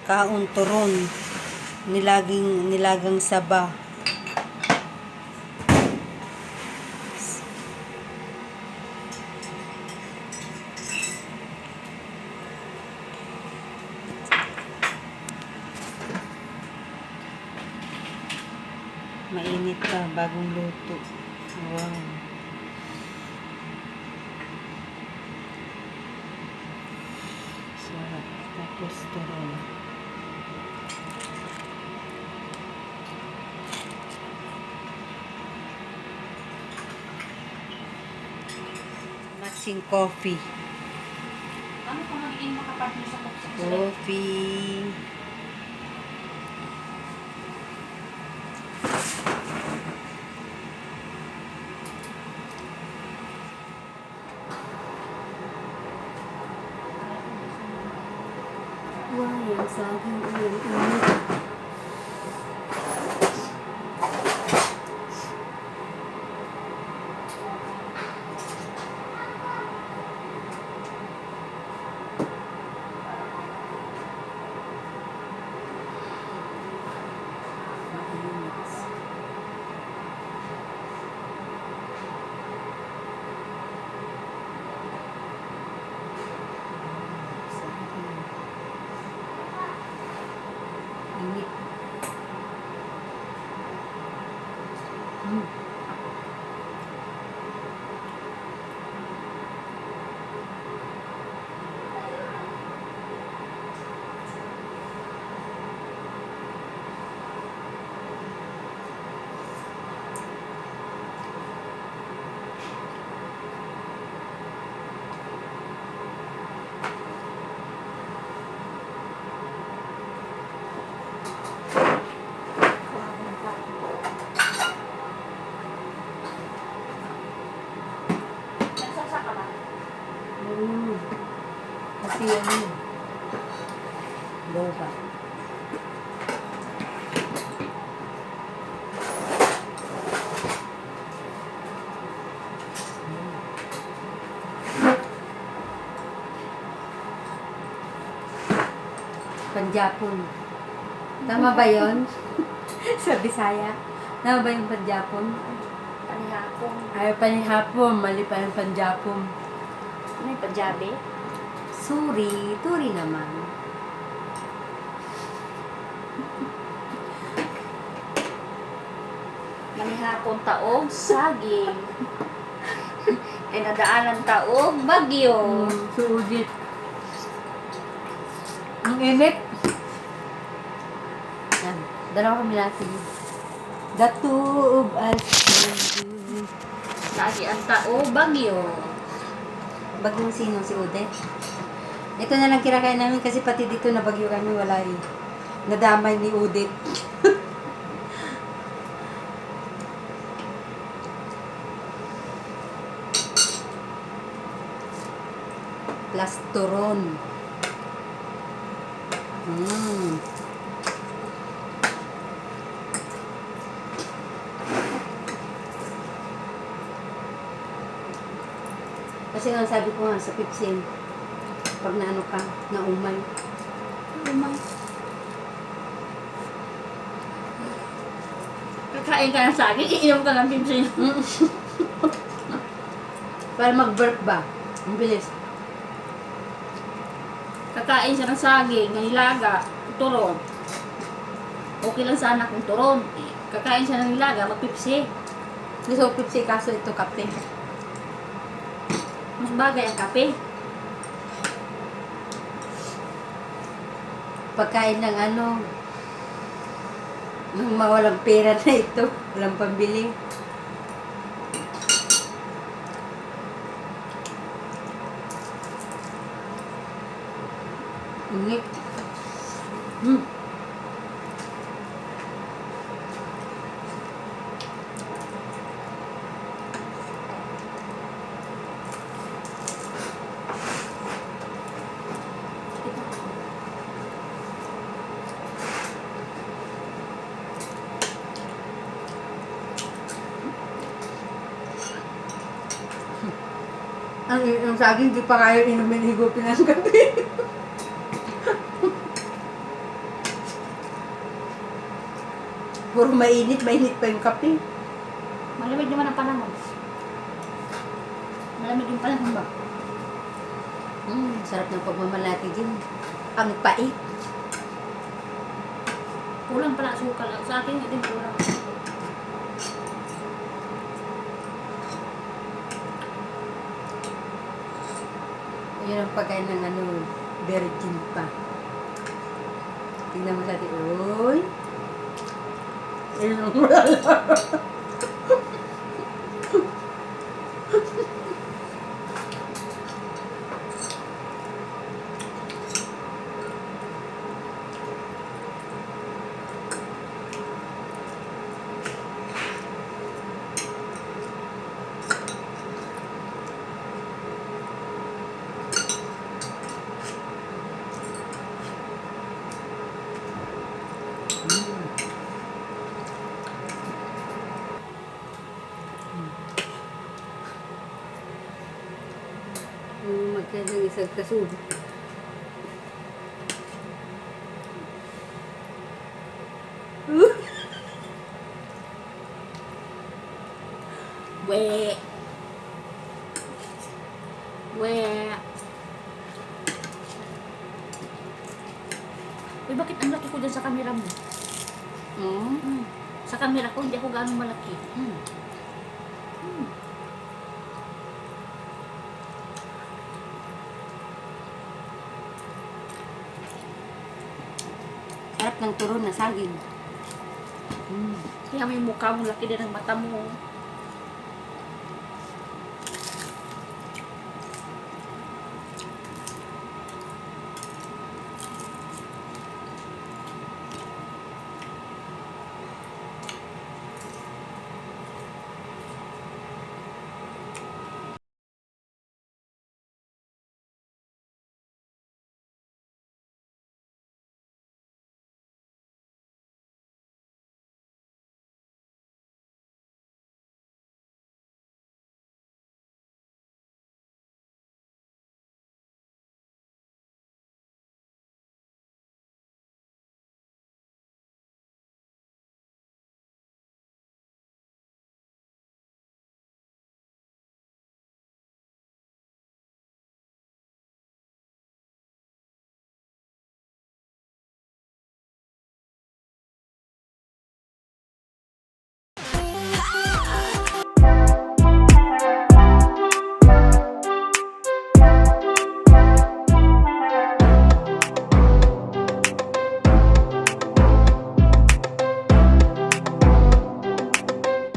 kaon turon, nilagang saba. Mainit pa, bagong luto. Wow. Sarap. Tapos turon. Matching coffee. Ano kung magiging makapartner sa Coffee. Wow, yung saging init. Init. Nagsasa ka ba? Kasi ano, boba. Panjapon. Tama ba yun? Sa Bisaya. Tama ba yung Panjapon? Panihapon. Ay, panihapon. Mali pa yung Panjapon. Ano yung Punjabi? Sorry. Turi naman. Manihapon taog, saging. E nadaanan taog, bagyo. Suudit. Ang init. Yan. Dalawa kami natin. Datub as Lagi ang taog, bagyo. Bagyong sino? Si Udet? Ito na lang kinakain namin kasi pati dito na bagyo kami wala eh. Nadamay ni Udet. Plus turon. Kasi nga sabi ko nga sa Pipsin, pag naano ka, naumay. Lumay. Kakain ka ng saging, iinom ka ng pipsin. Para mag-burp ba? Ang bilis. Kakain siya ng saging, ng nilaga, turon. Okay lang sana kung turon. Kakain siya ng nilaga, magpipsi. Gusto ko Pipsi kaso ito kape. Mas bagay ang kape. Pagkain ng ano, nang mawalang pera na ito, walang pambili. Init. Ang saging, di pa kaya inumin higupin ng gabi. puro mainit pa yung kape. Malamig naman ang panahon. Malamig yung panahon ba? Sarap ng pagmamalati din. Ang pait. Kulang pala asukal. Sa akin, hindi din kulang. Yun ang pagkain ng virgin pa. Tingnan mo sa atin. Uy! Ayun ang magkandang isang kasubo. We. Uy, bakit ang laki ko dyan sa camera mo? Sa camera ko, hindi ako ganong malaki. Sarap ng turon na saging. Kaya may mukha mo, laki din ang mata mo.